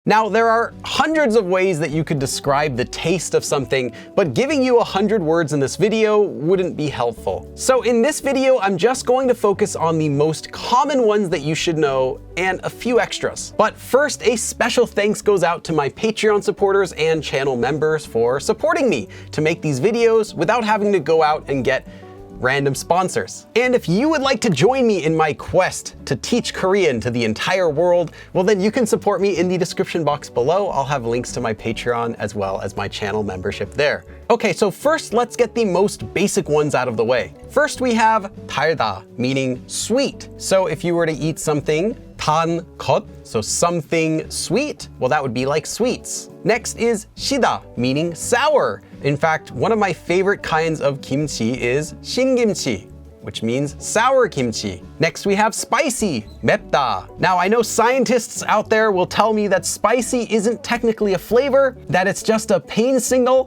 Now, there are hundreds of ways that you could describe the taste of something, but giving you 100 words in this video wouldn't be helpful. So in this video, I'm just going to focus on the most common ones that you should know and a few extras. But first, a special thanks goes out to my Patreon supporters and channel members for supporting me to make these videos without having to go out and get random sponsors. And if you would like to join me in my quest to teach Korean to the entire world, well then you can support me in the description box below. I'll have links to my Patreon as well as my channel membership there. Okay, so first let's get the most basic ones out of the way. First we have 달다, meaning sweet. So if you were to eat something 단 것, so something sweet, well that would be like sweets. Next is 시다, meaning sour. In fact, one of my favorite kinds of kimchi is 신김치, which means sour kimchi. Next we have spicy, 맵다. Now I know scientists out there will tell me that spicy isn't technically a flavor, that it's just a pain signal,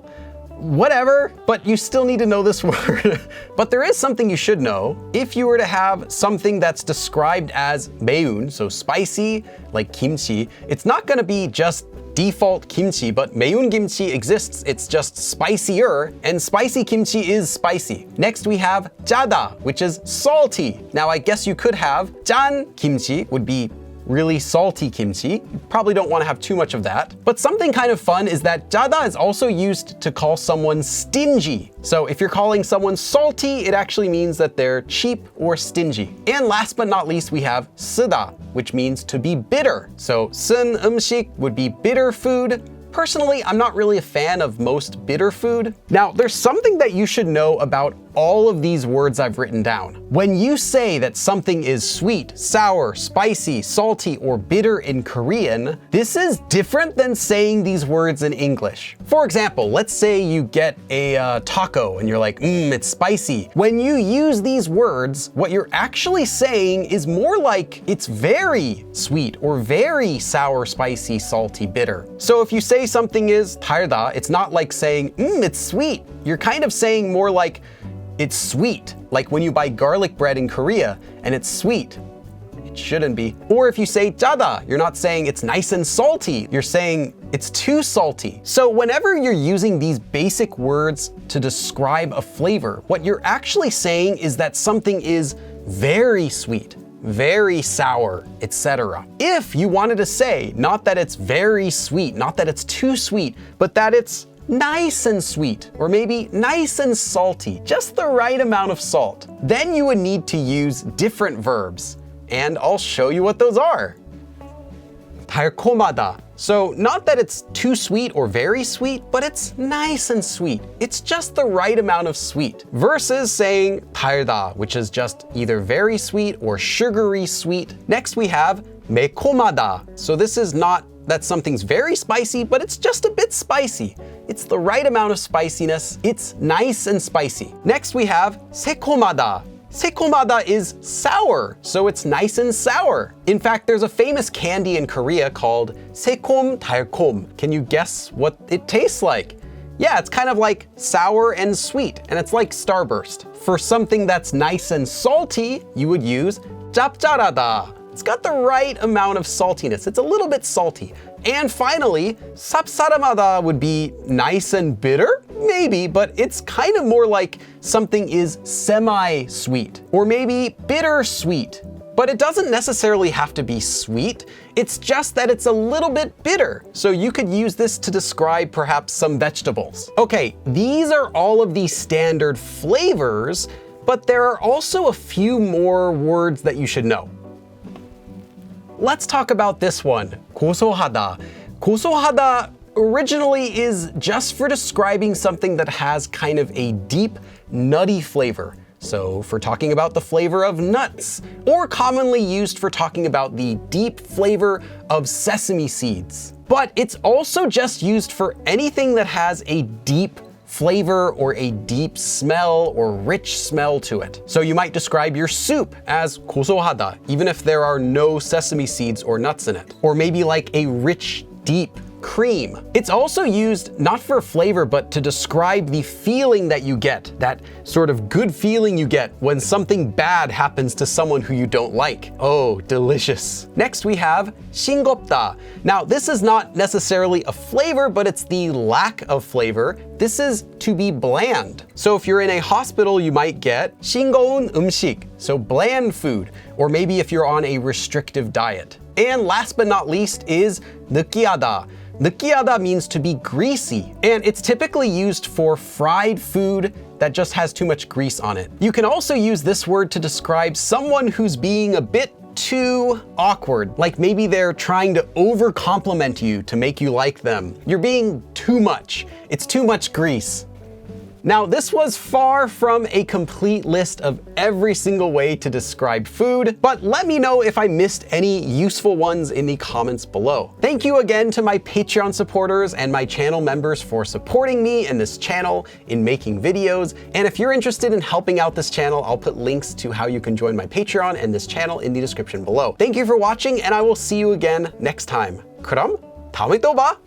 whatever, but you still need to know this word. But there is something you should know. If you were to have something that's described as 매운, so spicy, like kimchi, it's not gonna be just default kimchi, but 매운 kimchi exists, it's just spicier, and spicy kimchi is spicy. Next we have 짜다, which is salty. Now I guess you could have 짠 kimchi, would be really salty kimchi. You probably don't want to have too much of that. But something kind of fun is that 짜다 is also used to call someone stingy. So if you're calling someone salty, it actually means that they're cheap or stingy. And last but not least, we have 쓰다, which means to be bitter. So 쓴 음식 would be bitter food. Personally, I'm not really a fan of most bitter food. Now, there's something that you should know about all of these words I've written down. When you say that something is sweet, sour, spicy, salty, or bitter in Korean, this is different than saying these words in English. For example, let's say you get a taco and you're like, it's spicy. When you use these words, what you're actually saying is more like it's very sweet or very sour, spicy, salty, bitter. So if you say something is 달다, it's not like saying, it's sweet. You're kind of saying more like, it's sweet, like when you buy garlic bread in Korea and it's sweet. It shouldn't be. Or if you say 짜다, you're not saying it's nice and salty, you're saying it's too salty. So whenever you're using these basic words to describe a flavor, what you're actually saying is that something is very sweet, very sour, etc. If you wanted to say, not that it's very sweet, not that it's too sweet, but that it's nice and sweet, or maybe nice and salty, just the right amount of salt, then you would need to use different verbs. And I'll show you what those are. 달콤하다. So not that it's too sweet or very sweet, but it's nice and sweet. It's just the right amount of sweet. Versus saying 달다, which is just either very sweet or sugary sweet. Next we have 매콤하다. So this is not that something's very spicy, but it's just a bit spicy. It's the right amount of spiciness. It's nice and spicy. Next we have 새콤하다. 새콤하다 is sour, so it's nice and sour. In fact, there's a famous candy in Korea called 새콤 달콤. Can you guess what it tastes like? Yeah, it's kind of like sour and sweet, and it's like Starburst. For something that's nice and salty, you would use 짭짤하다. It's got the right amount of saltiness. It's a little bit salty. And finally, 쌉싸름하다 would be nice and bitter? Maybe, but it's kind of more like something is semi-sweet, or maybe bitter-sweet. But it doesn't necessarily have to be sweet. It's just that it's a little bit bitter. So you could use this to describe perhaps some vegetables. Okay, these are all of the standard flavors, but there are also a few more words that you should know. Let's talk about this one, 고소하다. 고소하다 originally is just for describing something that has kind of a deep, nutty flavor. So for talking about the flavor of nuts, or commonly used for talking about the deep flavor of sesame seeds. But it's also just used for anything that has a deep flavor or a deep smell or rich smell to it. So you might describe your soup as 고소하다, even if there are no sesame seeds or nuts in it. Or maybe like a rich, deep cream. It's also used not for flavor, but to describe the feeling that you get, that sort of good feeling you get when something bad happens to someone who you don't like. Oh, delicious. Next we have 싱겁다. Now, this is not necessarily a flavor, but it's the lack of flavor. This is to be bland. So if you're in a hospital, you might get 싱거운 음식, so bland food, or maybe if you're on a restrictive diet. And last but not least is 느끼하다. 느끼하다 means to be greasy, and it's typically used for fried food that just has too much grease on it. You can also use this word to describe someone who's being a bit too awkward, like maybe they're trying to over-compliment you to make you like them. You're being too much. It's too much grease. Now, this was far from a complete list of every single way to describe food, but let me know if I missed any useful ones in the comments below. Thank you again to my Patreon supporters and my channel members for supporting me and this channel in making videos. And if you're interested in helping out this channel, I'll put links to how you can join my Patreon and this channel in the description below. Thank you for watching, and I will see you again next time. 그럼 다음에 또 봐!